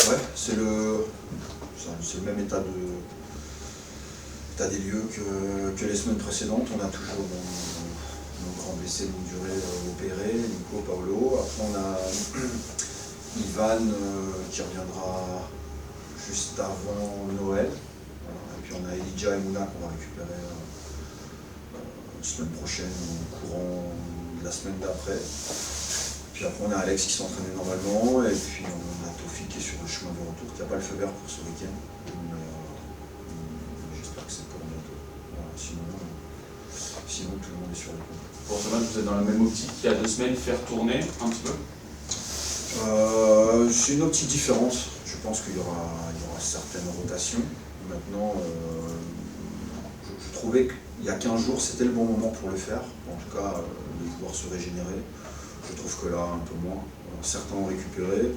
Ouais, c'est le même état des lieux que les semaines précédentes. On a toujours nos grands blessés de longue durée opérés, Nico, Paolo. Après on a Ivan qui reviendra juste avant Noël. Voilà. Et puis on a Elijah et Mouna qu'on va récupérer la semaine prochaine, au courant de la semaine d'après. Puis après on a Alex qui s'entraînait normalement, et puis on a Tofi qui est sur le chemin de retour, qui n'a pas le feu vert pour ce week-end. J'espère que c'est pour bientôt. Voilà, sinon tout le monde est sur le coup. Pour ce match, vous êt dans la même optique qu'il y a 2 semaines, faire tourner un petit peu? C'est une optique différente. Je pense qu'il y aura certaines rotations. Maintenant, je trouvais qu'il y a 15 jours, c'était le bon moment pour le faire. En tout cas, les joueurs se régénérer. Je trouve que là, un peu moins. Certains ont récupéré,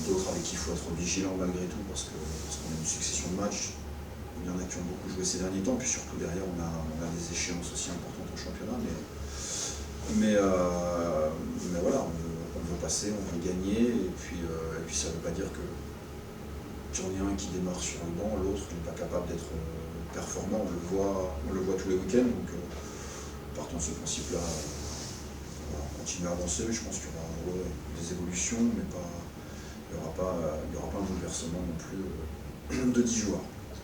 d'autres avec qui il faut être vigilant malgré tout, parce qu'on a une succession de matchs. Il y en a qui ont beaucoup joué ces derniers temps, puis surtout derrière, on a des échéances aussi importantes au championnat. Mais voilà, on veut passer, on veut gagner, et puis ça ne veut pas dire que j'en ai un qui démarre sur le banc, l'autre n'est pas capable d'être performant. On le voit tous les week-ends, donc partant de ce principe-là, on va continuer à avancer, mais je pense qu'il y aura des évolutions, mais il n'y aura pas un bouleversement non plus de 10 joueurs.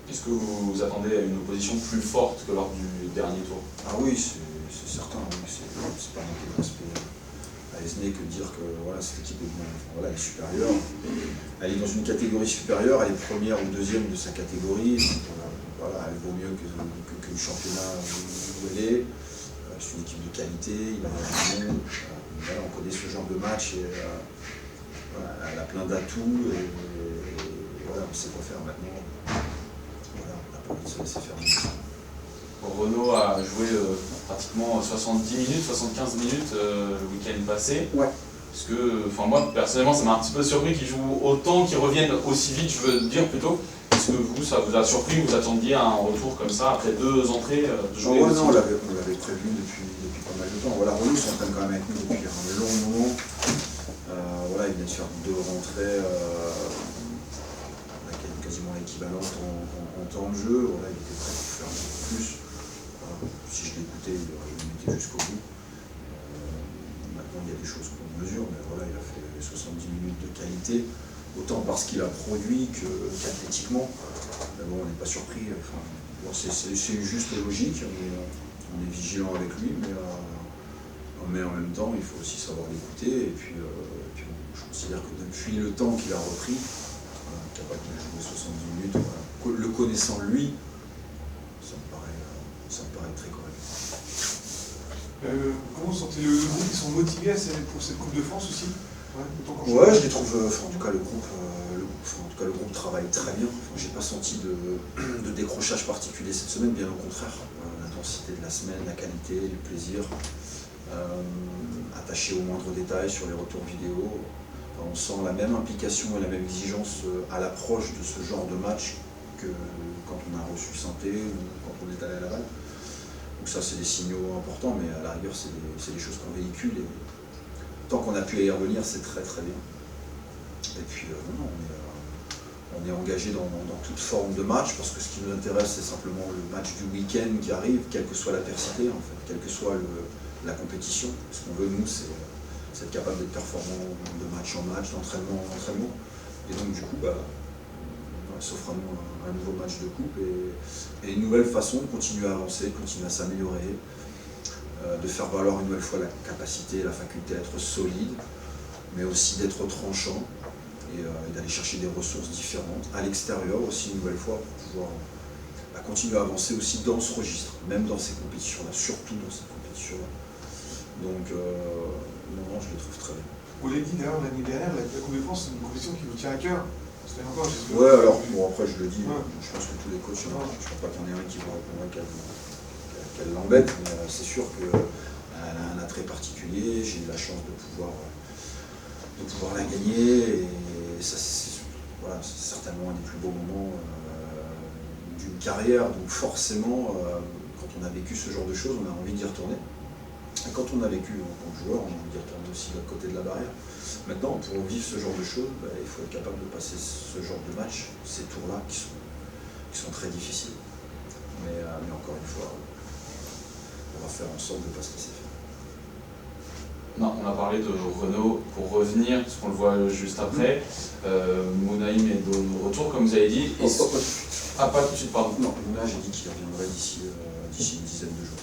Est-ce que vous attendez à une opposition plus forte que lors du dernier tour? Ah oui, c'est certain, oui. C'est pas manquer de respect à Esnay que de dire que voilà, cette équipe elle est supérieure. Elle est dans une catégorie supérieure, elle est première ou deuxième de sa catégorie. Donc, voilà, elle vaut mieux que le championnat où elle est. C'est une équipe de qualité, il a du monde. Voilà, on connaît ce genre de match et voilà, elle a plein d'atouts et voilà, on sait quoi faire maintenant. Voilà, on n'a pas envie de se laisser faire. Renaud a joué pratiquement 70 minutes, 75 minutes le week-end passé. Ouais. Parce que, moi personnellement, ça m'a un petit peu surpris qu'il joue autant, qu'il revienne aussi vite, je veux dire plutôt. Est-ce que vous, ça vous a surpris, vous attendiez un retour comme ça après 2 entrées de jouer? Non, on l'avait prévu depuis pas mal de temps. Voilà, Renaud s'entraîne quand même avec nous depuis un long moment. Voilà, il vient de faire 2 rentrées, quasiment équivalentes en temps de jeu. Voilà, il était prêt pour faire un peu plus. Si je l'écoutais, il me mettait jusqu'au bout. Maintenant, il y a des choses qu'on mesure, mais voilà, il a fait 70 minutes de qualité, autant parce qu'il a produit qu'athlétiquement. Mais bon, on n'est pas surpris. Enfin, bon, c'est juste logique, on est vigilant avec lui, mais en même temps, il faut aussi savoir l'écouter. Et puis bon, je considère que depuis le temps qu'il a repris, capable de jouer 70 minutes, voilà, le connaissant lui, ça me paraît très correct. Comment vous sentez le groupe? Ils sont motivés pour cette Coupe de France aussi? Ouais, je les trouve, en tout cas le groupe travaille très bien. J'ai pas senti de décrochage particulier cette semaine, bien au contraire. L'intensité de la semaine, la qualité, le plaisir, attaché aux moindres détails sur les retours vidéo. On sent la même implication et la même exigence à l'approche de ce genre de match que quand on a reçu Santé ou quand on est allé à Laval. Donc ça, c'est des signaux importants, mais à la rigueur, c'est des choses qu'on véhicule. Et tant qu'on a pu y revenir, c'est très très bien. Et puis, on est engagé dans toute forme de match, parce que ce qui nous intéresse, c'est simplement le match du week-end qui arrive, quelle que soit l'adversité, en fait, quelle que soit la compétition. Ce qu'on veut, nous, c'est être capable d'être performant de match en match, d'entraînement en entraînement. Et donc, du coup, s'offre à nous un nouveau match de coupe et une nouvelle façon de continuer à avancer, continuer à s'améliorer, de faire valoir une nouvelle fois la capacité, la faculté à être solide, mais aussi d'être tranchant et d'aller chercher des ressources différentes à l'extérieur aussi une nouvelle fois pour pouvoir continuer à avancer aussi dans ce registre, même dans ces compétitions-là, surtout dans ces compétitions-là. Donc, non, je les trouve très bien. Vous l'avez dit d'ailleurs l'année dernière, la Coupe de France, c'est une compétition qui vous tient à cœur. Ouais, alors, bon, après je le dis, je pense que tous les coachs, je ne pense pas qu'il y en ait un qui va répondre qu'elle l'embête, mais c'est sûr qu'elle a un attrait particulier, j'ai eu la chance de pouvoir la gagner, et ça, voilà, c'est certainement un des plus beaux moments d'une carrière, donc forcément, quand on a vécu ce genre de choses, on a envie d'y retourner. Et quand on a vécu en tant que joueur, on a envie d'y retourner aussi de l'autre côté de la barrière. Maintenant, pour vivre ce genre de choses, il faut être capable de passer ce genre de match, ces tours-là qui sont très difficiles. Mais encore une fois, on va faire en sorte de ne pas se laisser faire. Non, on a parlé de Renaud pour revenir, parce qu'on le voit juste après. Mounaïm est de retour, comme vous avez dit. Pas tout de suite, pardon. Non, Mouna, j'ai dit qu'il reviendrait d'ici une dizaine de jours.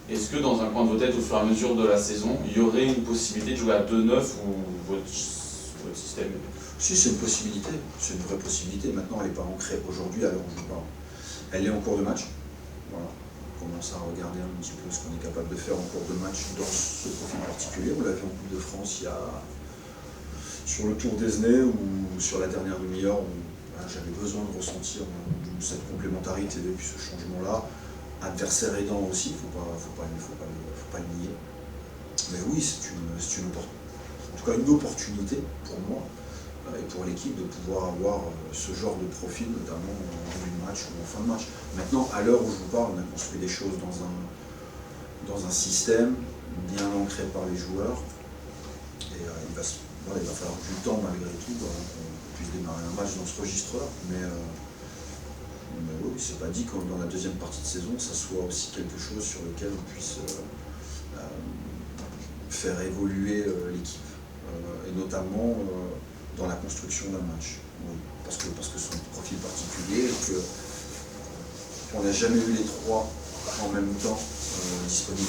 Est-ce que dans un coin de vos têtes, au fur et à mesure de la saison, il y aurait une possibilité de jouer à 2-9 ou votre système? Si, c'est une possibilité, c'est une vraie possibilité. Maintenant, elle n'est pas ancrée aujourd'hui à l'heure où je parle. Elle est en cours de match. Voilà. On commence à regarder un petit peu ce qu'on est capable de faire en cours de match dans ce profil particulier. On l'a vu en Coupe de France sur le Tour d'Esnay ou sur la dernière demi-heure où j'avais besoin de ressentir cette complémentarité et puis ce changement-là. Adversaire aidant aussi, il ne faut pas le nier. Mais oui, c'est en tout cas une opportunité pour moi et pour l'équipe de pouvoir avoir ce genre de profil, notamment en début de match ou en fin de match. Maintenant, à l'heure où je vous parle, on a construit des choses dans un système bien ancré par les joueurs. Et il va falloir du temps malgré tout pour qu'on puisse démarrer un match dans ce registre-là. Mais oui, c'est pas dit que dans la deuxième partie de saison, ça soit aussi quelque chose sur lequel on puisse faire évoluer l'équipe. Et notamment dans la construction d'un match. Oui, parce que son profil particulier, et qu'on n'a jamais eu les trois en même temps disponibles.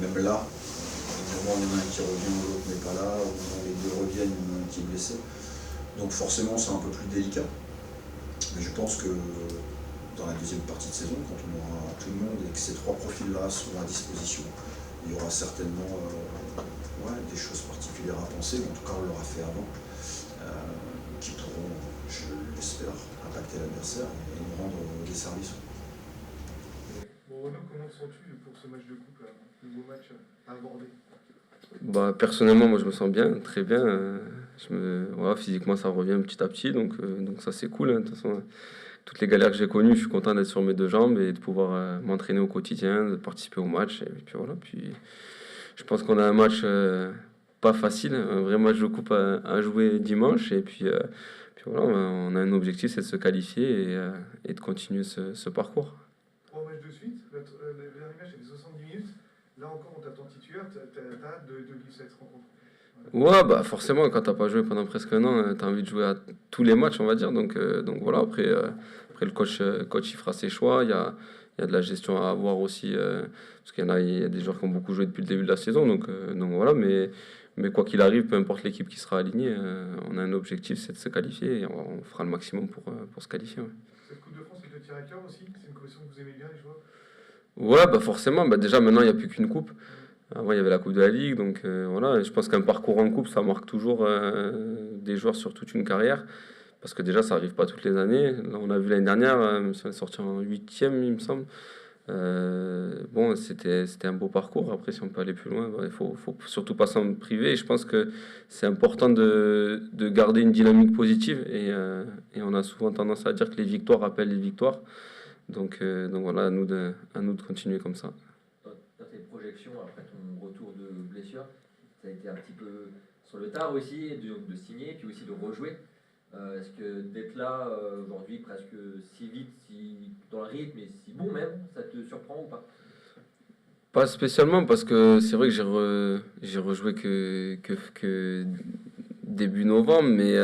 Même là, au moment où il y en a un qui revient, l'autre n'est pas là, au moment où les deux reviennent, il y en a un qui est blessé. Donc forcément, c'est un peu plus délicat. Mais je pense que dans la deuxième partie de saison, quand on aura tout le monde et que ces trois profils-là seront à disposition, il y aura certainement des choses particulières à penser, mais en tout cas on l'aura fait avant, qui pourront, je l'espère, impacter l'adversaire et nous rendre des services. Bon, Renaud, comment te sens-tu pour ce match de coupe, là, le beau match à aborder? Personnellement, moi je me sens bien, très bien. Voilà, physiquement ça revient petit à petit, donc ça c'est cool. Hein. De toute façon, toutes les galères que j'ai connues, je suis content d'être sur mes deux jambes et de pouvoir m'entraîner au quotidien, de participer au match. Et puis voilà, puis je pense qu'on a un match pas facile, un vrai match de coupe à jouer dimanche. Et puis voilà, on a un objectif, c'est de se qualifier et de continuer ce parcours. 3 matchs de suite, le dernier match c'était 70 minutes. Là encore, on t'attend titulaire, t'as hâte de vivre cette rencontre? Ouais, forcément, quand t'as pas joué pendant presque un an, t'as envie de jouer à tous les matchs, on va dire. Donc voilà, après le coach il fera ses choix. Il y a de la gestion à avoir aussi, parce il y a des joueurs qui ont beaucoup joué depuis le début de la saison. Donc voilà, mais quoi qu'il arrive, peu importe l'équipe qui sera alignée, on a un objectif, c'est de se qualifier et on fera le maximum pour se qualifier. Ouais. Cette Coupe de France, elle te tient à cœur aussi? C'est une compétition que vous aimez bien, les joueurs? Ouais, forcément. Déjà, maintenant, il n'y a plus qu'une coupe. Avant, il y avait la Coupe de la Ligue. Donc voilà, et je pense qu'un parcours en coupe, ça marque toujours des joueurs sur toute une carrière. Parce que déjà, ça n'arrive pas toutes les années. Là, on a vu l'année dernière, on est sorti en 8e, il me semble. Bon, c'était un beau parcours. Après, si on peut aller plus loin, il faut surtout pas s'en priver. Et je pense que c'est important de garder une dynamique positive. Et on a souvent tendance à dire que les victoires appellent les victoires. Donc voilà, à nous de continuer comme ça. Dans tes projections, après ton retour de blessure, ça a été un petit peu sur le tard aussi, de signer, puis aussi de rejouer. Est-ce que d'être là aujourd'hui, presque si vite, si dans le rythme et si bon même, ça te surprend ou pas? Pas spécialement, parce que c'est vrai que j'ai rejoué que début novembre, mais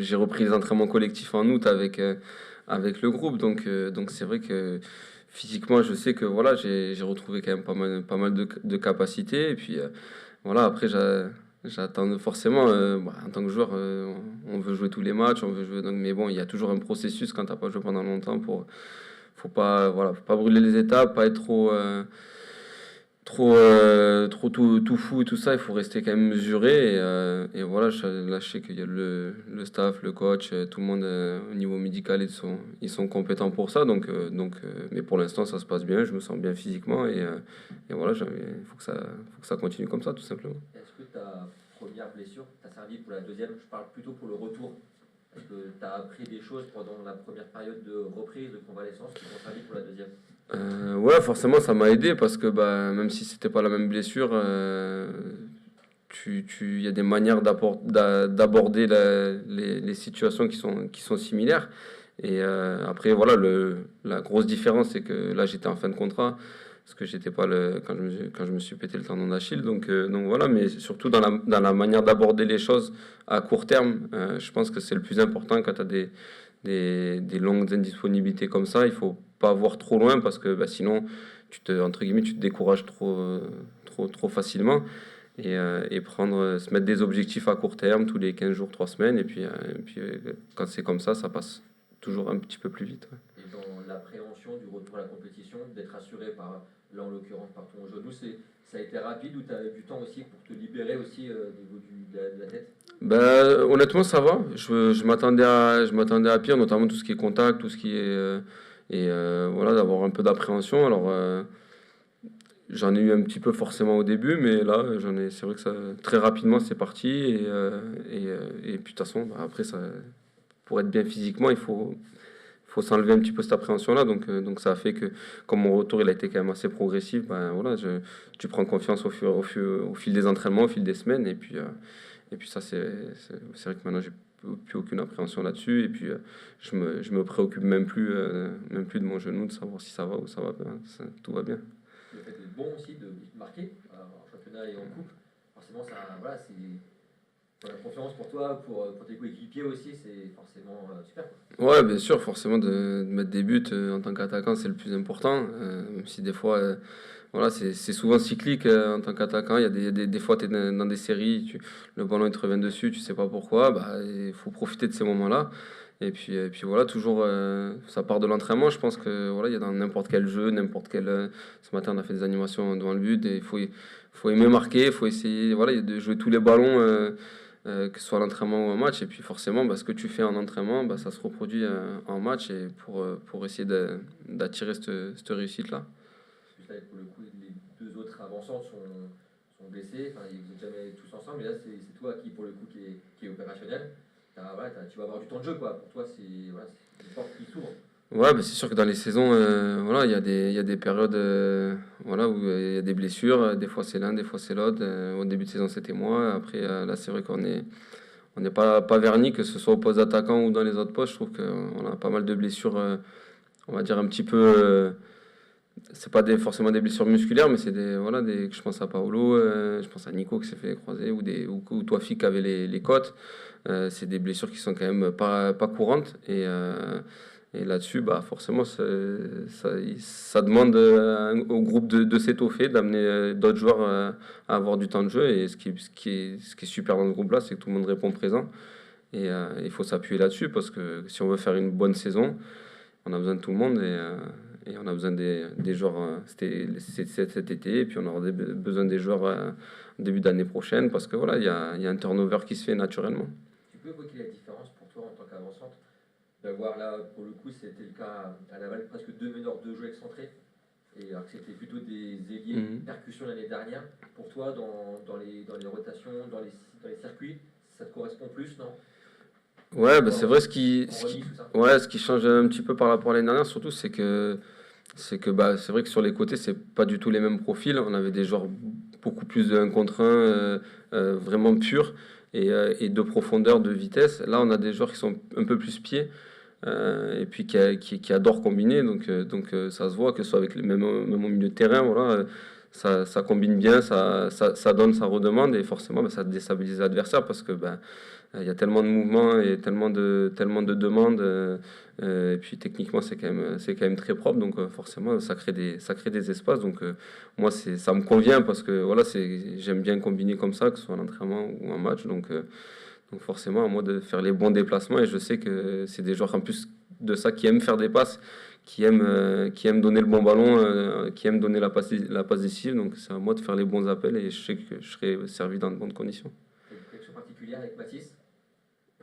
j'ai repris les entraînements collectifs en août avec le groupe. Donc c'est vrai que physiquement, je sais que voilà, j'ai retrouvé quand même pas mal de capacités. Et puis voilà, après, j'attends forcément, en tant que joueur, on veut jouer tous les matchs, on veut jouer. Donc, mais bon, il y a toujours un processus quand t'as pas joué pendant longtemps faut pas brûler les étapes, pas être trop tout fou et tout ça. Il faut rester quand même mesuré et voilà, là je sais qu'il y a le staff, le coach, tout le monde au niveau médical, ils sont compétents pour ça. Donc mais pour l'instant ça se passe bien, je me sens bien physiquement et voilà, il faut que ça continue comme ça, tout simplement. Est-ce que ta première blessure t'a servi pour la deuxième? Je parle plutôt pour le retour. Est-ce que tu as appris des choses pendant la première période de reprise, de convalescence, qui vont servir pour la deuxième? Ouais, forcément, ça m'a aidé parce que même si c'était pas la même blessure, il y a des manières d'aborder les situations qui sont similaires. Et après, voilà, la grosse différence, c'est que là, j'étais en fin de contrat, parce que j'étais pas quand je me suis pété le tendon d'Achille. Donc voilà, mais surtout dans la manière d'aborder les choses à court terme, je pense que c'est le plus important quand tu as des longues indisponibilités comme ça. Il faut pas voir trop loin parce que sinon, entre guillemets, tu te décourages trop facilement. Et se mettre des objectifs à court terme, tous les 15 jours, 3 semaines. Et puis quand c'est comme ça passe toujours un petit peu plus vite. Ouais. Et dans l'appréhension du retour à la compétition, d'être assuré là en l'occurrence par ton genou, ça a été rapide ou tu as eu du temps aussi pour te libérer aussi au niveau de la tête? Honnêtement, ça va. Je m'attendais à pire, notamment tout ce qui est contact, tout ce qui est... voilà, d'avoir un peu d'appréhension. Alors... j'en ai eu un petit peu forcément au début, mais là, c'est vrai que très rapidement, c'est parti. Et puis, de toute façon, après, pour être bien physiquement, il faut s'enlever un petit peu cette appréhension-là. Donc, ça a fait que, comme mon retour, il a été quand même assez progressif, voilà, tu prends confiance au fil des entraînements, au fil des semaines. Et puis ça, c'est vrai que maintenant, j'ai plus aucune appréhension là-dessus. Et puis, je me préoccupe même plus de mon genou, de savoir si ça va ou ça va bien. Tout va bien. Le fait d'être bon aussi, de marquer en championnat et en coupe, forcément, voilà, c'est la confiance pour toi, pour tes coéquipiers aussi, c'est forcément super. Ouais, bien sûr, forcément, de mettre des buts en tant qu'attaquant, c'est le plus important. Même si des fois, voilà, c'est souvent cyclique en tant qu'attaquant. Il y a des fois, tu es dans des séries, le ballon il te revient dessus, tu sais pas pourquoi. Il faut profiter de ces moments-là. Et puis voilà, toujours, ça part de l'entraînement. Je pense que voilà, il y a dans n'importe quel jeu, ce matin, on a fait des animations devant le but et il faut aimer marquer, il faut essayer voilà, de jouer tous les ballons, que ce soit à l'entraînement ou en match. Et puis forcément, ce que tu fais en entraînement, ça se reproduit en match et pour essayer d'attirer cette réussite-là. Juste là, pour le coup, les deux autres avançants sont blessés. Enfin, ils n'étaient jamais tous ensemble, mais là, c'est toi qui, pour le coup, qui est opérationnel. Tu vas avoir du temps de jeu, quoi. Pour toi, c'est une porte qui s'ouvre. Ouais, c'est sûr que dans les saisons, voilà, il y a des périodes voilà, où il y a des blessures. Des fois, c'est l'un, des fois, c'est l'autre. Au début de saison, c'était moi. Après, là, c'est vrai qu'on n'est pas verni, que ce soit au poste d'attaquant ou dans les autres postes. Je trouve qu'on a pas mal de blessures, on va dire un petit peu... c'est pas forcément des blessures musculaires, mais c'est je pense à Paolo, je pense à Nico qui s'est fait croiser, ou toi, Fik, qui avait les côtes. C'est des blessures qui sont quand même pas courantes. Et là-dessus, forcément, ça demande au groupe de s'étoffer, d'amener d'autres joueurs à avoir du temps de jeu. Et ce qui est super dans ce groupe-là, c'est que tout le monde répond présent. Et il faut s'appuyer là-dessus, parce que si on veut faire une bonne saison, on a besoin de tout le monde. Et on a besoin des joueurs cet été, et puis on aura besoin des joueurs au début d'année prochaine, parce que voilà, il y a un turnover qui se fait naturellement. Tu peux évoquer la différence pour toi en tant qu'avançante d'avoir là, pour le coup, c'était le cas à Laval, presque 2 meneurs de jeu excentrés, et alors que c'était plutôt des ailiers percussion l'année dernière. Pour toi, dans les rotations, dans les circuits, ça te correspond plus, non? Ouais, c'est vrai, ce qui change un petit peu par rapport à l'année dernière, surtout, c'est que c'est vrai que sur les côtés, c'est pas du tout les mêmes profils. On avait des joueurs beaucoup plus de 1 contre 1, vraiment purs, et de profondeur, de vitesse. Là, on a des joueurs qui sont un peu plus pieds, et puis qui adorent combiner. Donc ça se voit, que ce soit même au milieu de terrain, voilà, ça combine bien, ça donne, ça redemande, et forcément, ça déstabilise l'adversaire, parce que il y a tellement de mouvements et tellement de demandes, et puis techniquement c'est quand même très propre, donc forcément ça crée des espaces. Donc moi ça me convient, parce que voilà, j'aime bien combiner comme ça, que ce soit en entraînement ou en match. Donc forcément, à moi de faire les bons déplacements, et je sais que c'est des joueurs en plus de ça qui aiment faire des passes, qui aiment donner le bon ballon, qui aiment donner la passe décisive. Donc c'est à moi de faire les bons appels, et je sais que je serai servi dans de bonnes conditions. Quelque chose de particulier avec Mathis?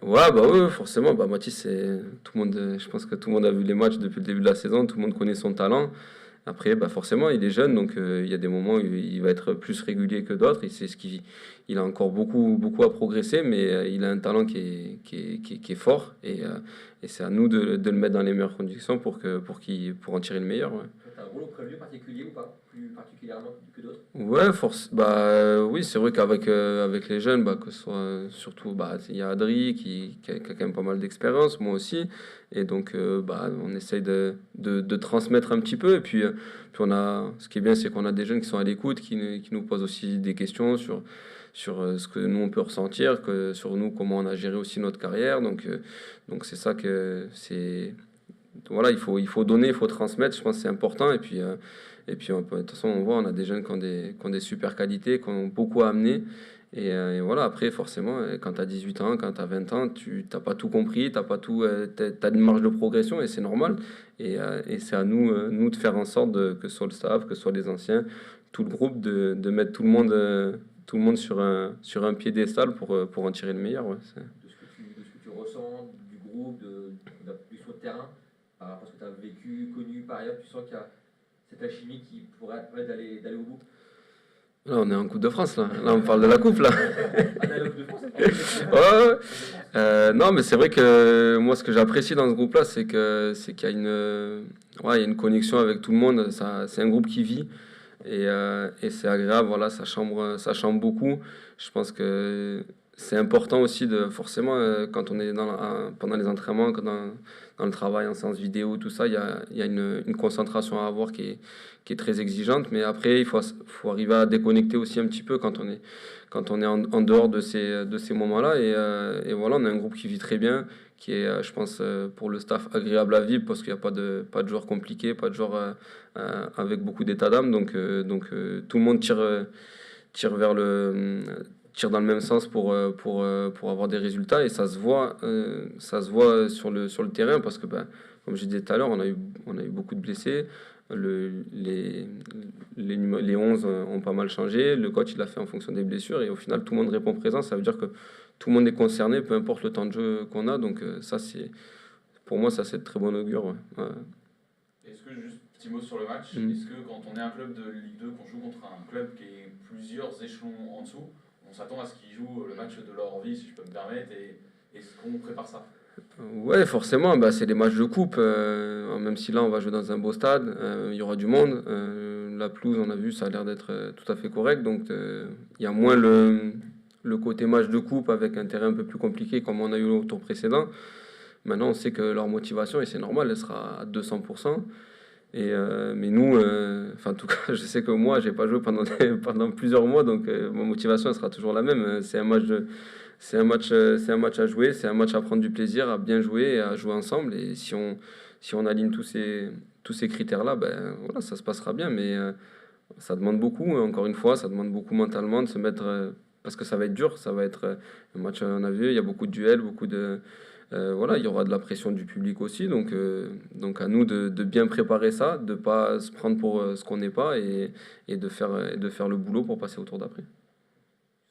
Ouais, oui, forcément. Mathis, je pense que tout le monde a vu les matchs depuis le début de la saison, tout le monde connaît son talent. Après, bah forcément, il est jeune, donc il y a des moments où il va être plus régulier que d'autres. Il a encore beaucoup à progresser, mais il a un talent qui est fort. Et c'est à nous de le mettre dans les meilleures conditions pour en tirer le meilleur. Ouais. Tu as un rôle prévu particulier ou pas? Plus particulièrement que d'autres? Ouais, oui, c'est vrai avec les jeunes, bah, que ce soit surtout, bah, il y a Adri qui a quand même pas mal d'expérience, moi aussi, et donc bah, on essaye de transmettre un petit peu, et puis ce qui est bien, c'est qu'on a des jeunes qui sont à l'écoute, qui nous posent aussi des questions sur ce que nous on peut ressentir, sur nous comment on a géré aussi notre carrière, donc c'est ça que c'est. Voilà, il faut donner, il faut transmettre, je pense que c'est important. Et puis de toute façon, on voit, on a des jeunes qui ont des super qualités, qui ont beaucoup à amener. Et voilà, après, forcément, quand tu as 18 ans, quand tu as 20 ans, tu n'as pas tout compris, tu as une marge de progression et c'est normal. Et c'est à nous de faire en sorte que ce soit le staff, que ce soit les anciens, tout le groupe, de mettre tout le monde sur un piédestal pour en tirer le meilleur. Ouais, De ce que tu ressens du groupe, plus sur le terrain, par rapport à ce que tu as vécu, connu par ailleurs, tu sens qu'il y a cette alchimie qui pourrait te permettre d'aller au bout? Là, on est en Coupe de France, là. Là, on parle de la Coupe, là. Ah, d'aller au Coupe de France, c'est Ouais. Non, mais c'est vrai que moi, ce que j'apprécie dans ce groupe-là, c'est qu'il y a il y a une connexion avec tout le monde. C'est un groupe qui vit et c'est agréable. Voilà, ça chambre beaucoup. Je pense que c'est important aussi forcément, quand on est pendant les entraînements, dans le travail, en séance vidéo, tout ça, il y a une concentration à avoir qui est très exigeante. Mais après, il faut arriver à déconnecter aussi un petit peu quand on est en dehors de ces moments-là. Et voilà, on a un groupe qui vit très bien, qui est, je pense, pour le staff agréable à vivre parce qu'il n'y a pas de joueurs compliqués, pas de joueurs avec beaucoup d'état d'âme. Donc tout le monde tire dans le même sens pour avoir des résultats et ça se voit sur le terrain parce que comme je disais tout à l'heure, on a eu beaucoup de blessés, les 11 ont pas mal changé, le coach il a fait en fonction des blessures et au final tout le monde répond présent, ça veut dire que tout le monde est concerné, peu importe le temps de jeu qu'on a, donc ça c'est pour moi ça c'est de très bon augure. Ouais. Ouais. Est-ce que, juste petit mot sur le match, est-ce que quand on est un club de Ligue 2, qu'on joue contre un club qui est plusieurs échelons en dessous, on s'attend à ce qu'ils jouent le match de leur vie, si je peux me permettre, et est-ce qu'on prépare ça? Ouais, forcément, c'est des matchs de coupe, même si là on va jouer dans un beau stade, il y aura du monde, la pelouse on a vu ça a l'air d'être tout à fait correct, donc il y a moins le côté match de coupe avec un terrain un peu plus compliqué comme on a eu au tour précédent. Maintenant on sait que leur motivation, et c'est normal, elle sera à 200%. Mais nous, en tout cas, je sais que moi, j'ai pas joué pendant plusieurs mois, donc ma motivation elle sera toujours la même. C'est un match à jouer, c'est un match à prendre du plaisir, à bien jouer, et à jouer ensemble. Et si on aligne tous ces critères-là, voilà, ça se passera bien. Mais ça demande beaucoup, encore une fois, ça demande beaucoup mentalement de se mettre, parce que ça va être dur, ça va être un match, on a vu, il y a beaucoup de duels, voilà, il y aura de la pression du public aussi, donc à nous de bien préparer ça, de pas se prendre pour ce qu'on n'est pas et de faire le boulot pour passer au tour d'après.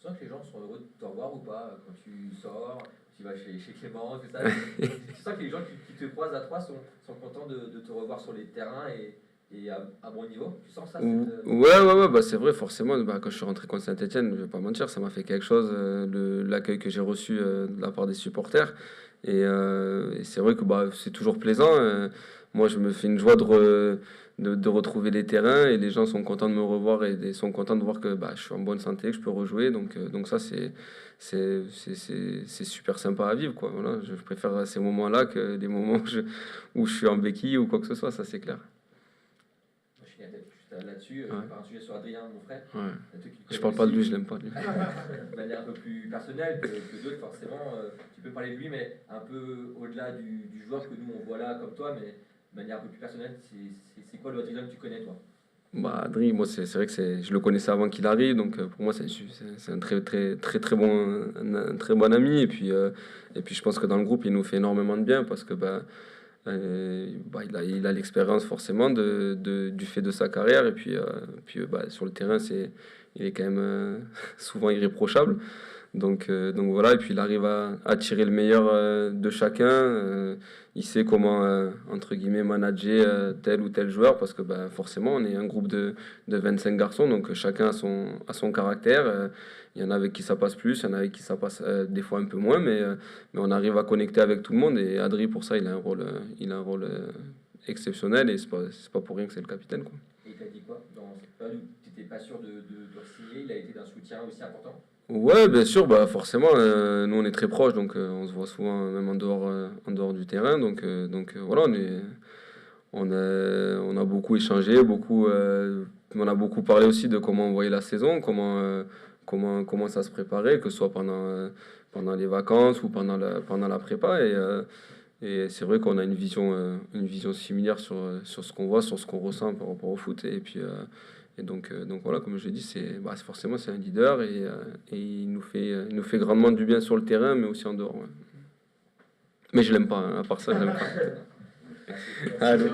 Tu sens que les gens sont heureux de te revoir ou pas quand tu sors, tu vas chez Clément, tout ça? Tu sens que les gens qui te croisent à toi sont contents de te revoir sur les terrains et à bon niveau? Tu sens ça? Ouais, c'est vrai, forcément. Quand je suis rentré contre Saint-Etienne, je vais pas mentir, ça m'a fait quelque chose, l'accueil que j'ai reçu de la part des supporters. Et c'est vrai que c'est toujours plaisant. Moi, je me fais une joie de retrouver les terrains et les gens sont contents de me revoir et sont contents de voir que je suis en bonne santé, que je peux rejouer. Donc ça, c'est super sympa à vivre, quoi. Voilà, je préfère ces moments-là que les moments où je suis en béquille ou quoi que ce soit, ça c'est clair. Là-dessus, je vais faire un sujet sur Adrien, mon frère. Ouais. Je parle pas de lui, je l'aime pas lui. De manière un peu plus personnelle que d'autres, forcément. Tu peux parler de lui, mais un peu au-delà du joueur que nous on voit là comme toi, mais de manière un peu plus personnelle, c'est quoi le Adrien que tu connais, toi? Adrien, moi c'est vrai que je le connaissais avant qu'il arrive, donc pour moi c'est un très bon ami et puis je pense que dans le groupe il nous fait énormément de bien parce que il a l'expérience forcément du fait de sa carrière et puis sur le terrain il est quand même souvent irréprochable, Donc voilà, et puis il arrive à tirer le meilleur de chacun. Il sait comment, entre guillemets, manager tel ou tel joueur, parce que ben, forcément, on est un groupe de 25 garçons, donc chacun a son caractère. Il y en a avec qui ça passe plus, il y en a avec qui ça passe des fois un peu moins, mais on arrive à connecter avec tout le monde. Et Adri, pour ça, il a un rôle exceptionnel, et c'est pas pour rien que c'est le capitaine, quoi. Et il t'a dit quoi dans cette période où tu n'étais pas sûr de re-signer? Il a été d'un soutien aussi important? Ouais, bien sûr, bah forcément, nous on est très proches, donc on se voit souvent même en dehors du terrain, donc voilà, on a beaucoup échangé, on a beaucoup parlé aussi de comment on voyait la saison, comment ça se préparait, que ce soit pendant les vacances ou pendant la prépa, et c'est vrai qu'on a une vision similaire sur ce qu'on voit, sur ce qu'on ressent par rapport au foot, et puis donc voilà, comme je l'ai dit, forcément c'est un leader, et il nous fait grandement du bien sur le terrain, mais aussi en dehors. Ouais. Mais je l'aime pas, hein, à part ça, je l'aime pas. Merci. Allez.